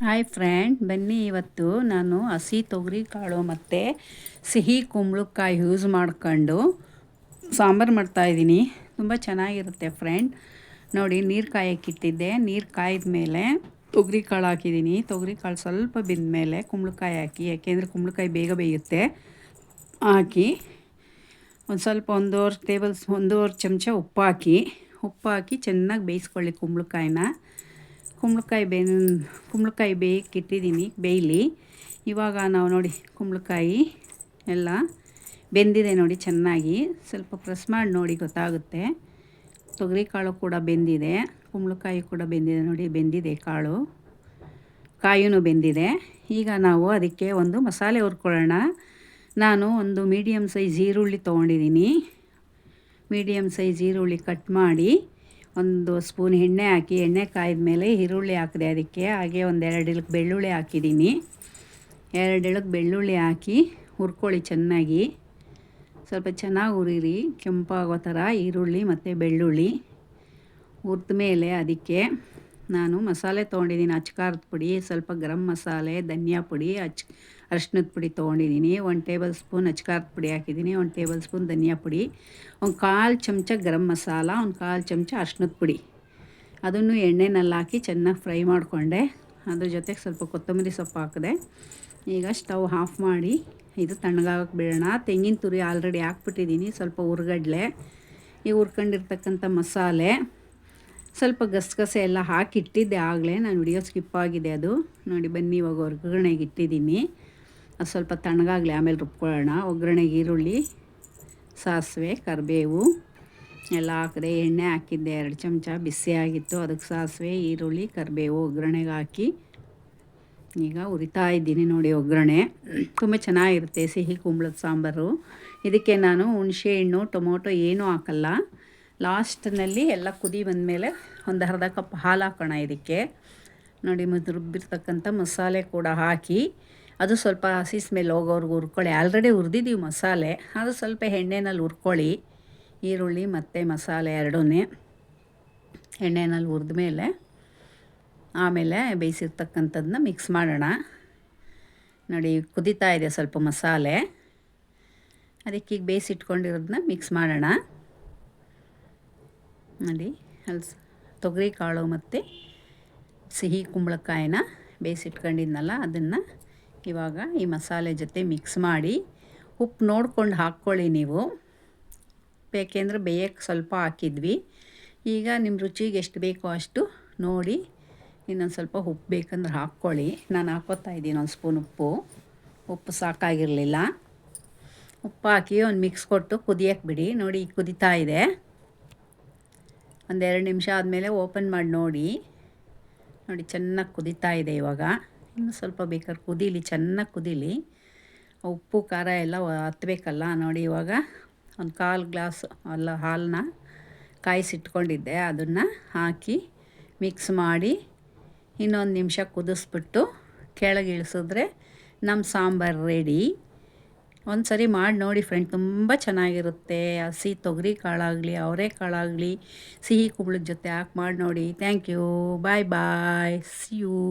Hi friend, ಬನ್ನಿ ಇವತ್ತು ನಾನು ಹಸಿ ತೊಗರಿ ಕಾಳು ಮತ್ತು ಸಿಹಿ ಕುಂಬಳಕಾಯಿ ಯೂಸ್ ಮಾಡ್ಕೊಂಡು ಸಾಂಬಾರು ಮಾಡ್ತಾಯಿದ್ದೀನಿ. ತುಂಬ ಚೆನ್ನಾಗಿರುತ್ತೆ ಫ್ರೆಂಡ್. ನೋಡಿ, ನೀರು ಕಾಯಕ್ಕಿಟ್ಟಿದ್ದೆ. ನೀರು ಕಾಯ್ದ ಮೇಲೆ ತೊಗರಿ ಕಾಳು ಹಾಕಿದ್ದೀನಿ. ತೊಗರಿ ಕಾಳು ಸ್ವಲ್ಪ ಬೆಂದ ಮೇಲೆ ಕುಂಬಳಕಾಯಿ ಹಾಕಿ, ಯಾಕೆಂದರೆ ಕುಂಬಳಕಾಯಿ ಬೇಗ ಬೇಯುತ್ತೆ. ಹಾಕಿ ಒಂದು ಸ್ವಲ್ಪ ಒಂದೂವರೆ ಚಮಚ ಉಪ್ಪು ಹಾಕಿ ಚೆನ್ನಾಗಿ ಬೇಯಿಸ್ಕೊಳ್ಳಿ ಕುಂಬಳಕಾಯಿನ. ಕುಂಬಳಕಾಯಿ ಬೇಯಕ್ಕಿಟ್ಟಿದ್ದೀನಿ, ಬೇಯಲಿ. ಇವಾಗ ನಾವು ನೋಡಿ, ಕುಂಬಳಕಾಯಿ ಎಲ್ಲ ಬೆಂದಿದೆ ನೋಡಿ ಚೆನ್ನಾಗಿ. ಸ್ವಲ್ಪ ಪ್ರೆಸ್ ಮಾಡಿ ನೋಡಿ, ಗೊತ್ತಾಗುತ್ತೆ. ತೊಗರಿ ಕಾಳು ಕೂಡ ಬೆಂದಿದೆ, ಕುಂಬಳಕಾಯಿ ಕೂಡ ಬೆಂದಿದೆ ನೋಡಿ. ಬೆಂದಿದೆ ಕಾಯಿನೂ ಬೆಂದಿದೆ. ಈಗ ನಾವು ಅದಕ್ಕೆ ಒಂದು ಮಸಾಲೆ ಹುರ್ಕೊಳ್ಳೋಣ. ನಾನು ಒಂದು ಮೀಡಿಯಮ್ ಸೈಜ್ ಈರುಳ್ಳಿ ತೊಗೊಂಡಿದ್ದೀನಿ. ಮೀಡಿಯಮ್ ಸೈಜ್ ಈರುಳ್ಳಿ ಕಟ್ ಮಾಡಿ ಒಂದು ಸ್ಪೂನ್ ಎಣ್ಣೆ ಹಾಕಿ, ಎಣ್ಣೆ ಕಾಯ್ದ ಮೇಲೆ ಈರುಳ್ಳಿ ಹಾಕಿದೆ ಅದಕ್ಕೆ. ಹಾಗೆ ಒಂದು 2 ಇಳಕ್ ಬೆಳ್ಳುಳ್ಳಿ ಹಾಕಿದ್ದೀನಿ. 2 ಇಳಕ್ ಬೆಳ್ಳುಳ್ಳಿ ಹಾಕಿ ಹುರ್ಕೊಳ್ಳಿ ಚೆನ್ನಾಗಿ. ಸ್ವಲ್ಪ ಚೆನ್ನಾಗಿ ಹುರಿರಿ, ಕೆಂಪಾಗೋ ಥರ ಈರುಳ್ಳಿ ಮತ್ತು ಬೆಳ್ಳುಳ್ಳಿ ಹುರಿದ ಮೇಲೆ ಅದಕ್ಕೆ ನಾನು ಮಸಾಲೆ ತೊಗೊಂಡಿದ್ದೀನಿ. ಅಚ್ಕಾರದ ಪುಡಿ, ಸ್ವಲ್ಪ ಗರಂ ಮಸಾಲೆ, ಧನಿಯಾ ಪುಡಿ, ಅರಿಶಿನದ ಪುಡಿ ತೊಗೊಂಡಿದ್ದೀನಿ. 1 ಟೇಬಲ್ ಸ್ಪೂನ್ ಅಚ್ಕಾರದ ಪುಡಿ ಹಾಕಿದ್ದೀನಿ. 1 ಟೇಬಲ್ ಸ್ಪೂನ್ ಧನಿಯಾ ಪುಡಿ, ಒಂದು 1/4 ಚಮಚ ಗರಂ ಮಸಾಲ, ಒಂದು 1/4 ಚಮಚ ಅರಿಶಿನದ ಪುಡಿ. ಅದನ್ನು ಎಣ್ಣೆನಲ್ಲಿ ಹಾಕಿ ಚೆನ್ನಾಗಿ ಫ್ರೈ ಮಾಡಿಕೊಂಡೆ. ಅದ್ರ ಜೊತೆಗೆ ಸ್ವಲ್ಪ ಕೊತ್ತಂಬರಿ ಸೊಪ್ಪು ಹಾಕಿದೆ. ಈಗ ಸ್ಟವ್ ಆಫ್ ಮಾಡಿ ಇದು ತಣ್ಣಗಾಗಕ್ಕೆ ಬಿಡೋಣ. ತೆಂಗಿನ ತುರಿ ಆಲ್ರೆಡಿ ಹಾಕ್ಬಿಟ್ಟಿದ್ದೀನಿ. ಸ್ವಲ್ಪ ಹುರ್ಗಡ್ಲೆ, ಈ ಹುರ್ಕೊಂಡಿರ್ತಕ್ಕಂಥ ಮಸಾಲೆ, ಸ್ವಲ್ಪ ಗಸಗಸೆ ಎಲ್ಲ ಹಾಕಿಟ್ಟಿದ್ದೆ ಆಗಲೇ. ನಾನು ವಿಡಿಯೋ ಸ್ಕಿಪ್ ಆಗಿದೆ ಅದು ನೋಡಿ. ಬನ್ನಿ, ಇವಾಗ ಒಗ್ಗರಣೆಗೆ ಇಟ್ಟಿದ್ದೀನಿ. ಅದು ಸ್ವಲ್ಪ ತಣ್ಣಗಾಗಲಿ, ಆಮೇಲೆ ರುಬ್ಕೊಳ್ಳೋಣ. ಒಗ್ಗರಣೆಗೆ ಈರುಳ್ಳಿ, ಸಾಸಿವೆ, ಕರಿಬೇವು ಎಲ್ಲ ಹಾಕಿದೆ. ಎಣ್ಣೆ ಹಾಕಿದ್ದೆ 2 ಚಮಚ, ಬಿಸಿ ಆಗಿತ್ತು. ಅದಕ್ಕೆ ಸಾಸಿವೆ, ಈರುಳ್ಳಿ, ಕರಿಬೇವು ಒಗ್ಗರಣೆಗೆ ಹಾಕಿ ಈಗ ಹುರಿತಾ ಇದ್ದೀನಿ ನೋಡಿ. ಒಗ್ಗರಣೆ ತುಂಬ ಚೆನ್ನಾಗಿರುತ್ತೆ ಸಿಹಿ ಕುಂಬಳದ ಸಾಂಬಾರು. ಇದಕ್ಕೆ ನಾನು ಹುಣಸೆ ಹಣ್ಣು, ಟೊಮೊಟೊ ಏನೂ ಹಾಕಲ್ಲ. ಲಾಸ್ಟ್ನಲ್ಲಿ ಎಲ್ಲ ಕುದಿ ಬಂದಮೇಲೆ ಒಂದು ಅರ್ಧ ಕಪ್ ಹಾಲು ಹಾಕೋಣ ಇದಕ್ಕೆ ನೋಡಿ. ಮತ್ತು ರುಬ್ಬಿರ್ತಕ್ಕಂಥ ಮಸಾಲೆ ಕೂಡ ಹಾಕಿ, ಅದು ಸ್ವಲ್ಪ ಹಸಿ ಸ್ಮೆಲ್ ಹೋಗೋರ್ಗೆ ಹುರ್ಕೊಳ್ಳಿ. ಆಲ್ರೆಡಿ ಹುರಿದಿದ್ದೀವಿ ಮಸಾಲೆ, ಅದು ಸ್ವಲ್ಪ ಎಣ್ಣೆನಲ್ಲಿ ಹುರ್ಕೊಳ್ಳಿ. ಈರುಳ್ಳಿ ಮತ್ತು ಮಸಾಲೆ ಎರಡೂ ಎಣ್ಣೆನಲ್ಲಿ ಹುರಿದ ಮೇಲೆ ಆಮೇಲೆ ಬೇಯಿಸಿರ್ತಕ್ಕಂಥದ್ದನ್ನ ಮಿಕ್ಸ್ ಮಾಡೋಣ ನೋಡಿ. ಕುದೀತಾ ಇದೆ ಸ್ವಲ್ಪ ಮಸಾಲೆ, ಅದಕ್ಕೆ ಈಗ ಬೇಯಿಸಿಟ್ಕೊಂಡಿರೋದನ್ನ ಮಿಕ್ಸ್ ಮಾಡೋಣ ನೋಡಿ. ತೊಗರಿ ಕಾಳು ಮತ್ತು ಸಿಹಿ ಕುಂಬಳಕಾಯಿನ ಬೇಯಿಸಿಟ್ಕೊಂಡಿದ್ನಲ್ಲ, ಅದನ್ನು ಇವಾಗ ಈ ಮಸಾಲೆ ಜೊತೆ ಮಿಕ್ಸ್ ಮಾಡಿ, ಉಪ್ಪು ನೋಡ್ಕೊಂಡು ಹಾಕ್ಕೊಳ್ಳಿ ನೀವು. ಬೇಕೆಂದರೆ ಬೇಯಕ್ಕೆ ಸ್ವಲ್ಪ ಹಾಕಿದ್ವಿ. ಈಗ ನಿಮ್ಮ ರುಚಿಗೆ ಎಷ್ಟು ಬೇಕೋ ಅಷ್ಟು ನೋಡಿ. ಇನ್ನೊಂದು ಸ್ವಲ್ಪ ಉಪ್ಪು ಬೇಕಂದ್ರೆ ಹಾಕ್ಕೊಳ್ಳಿ. ನಾನು ಹಾಕ್ಕೋತಾ ಇದ್ದೀನಿ ಒಂದು ಸ್ಪೂನ್ ಉಪ್ಪು ಸಾಕಾಗಿರಲಿಲ್ಲ. ಉಪ್ಪು ಹಾಕಿ ಒಂದು ಮಿಕ್ಸ್ ಕೊಟ್ಟು ಕುದಿಯಕ್ಕೆ ಬಿಡಿ ನೋಡಿ. ಈಗ ಕುದೀತಾ ಇದೆ. ಒಂದು 2 ನಿಮಿಷ ಆದಮೇಲೆ ಓಪನ್ ಮಾಡಿ ನೋಡಿ. ಚೆನ್ನಾಗಿ ಕುದೀತಾ ಇದೆ. ಇವಾಗ ಇನ್ನು ಸ್ವಲ್ಪ ಬೇಕಾದ್ರೆ ಕುದೀಲಿ, ಚೆನ್ನಾಗಿ ಕುದೀಲಿ. ಉಪ್ಪು ಖಾರ ಎಲ್ಲ ಹತ್ತಬೇಕಲ್ಲ ನೋಡಿ. ಇವಾಗ ಒಂದು 1/4 ಗ್ಲಾಸ್ ಹಾಲನ್ನ ಕಾಯಿಸಿಟ್ಕೊಂಡಿದ್ದೆ, ಅದನ್ನು ಹಾಕಿ ಮಿಕ್ಸ್ ಮಾಡಿ ಇನ್ನೊಂದು ನಿಮಿಷ ಕುದಿಸ್ಬಿಟ್ಟು ಕೆಳಗೆ ಇಳಿಸಿದ್ರೆ ನಮ್ಮ ಸಾಂಬಾರು ರೆಡಿ. ಒಂದು ಸರಿ ಮಾಡಿ ನೋಡಿ ಫ್ರೆಂಡ್, ತುಂಬ ಚೆನ್ನಾಗಿರುತ್ತೆ. ಹಸಿ ತೊಗರಿ ಕಾಳಾಗಲಿ, ಅವರೆಕಾಳಾಗಲಿ, ಸಿಹಿ ಕುಂಬಳದ ಜೊತೆ ಹಾಕಿ ಮಾಡಿ ನೋಡಿ. Thank you, bye bye, see you.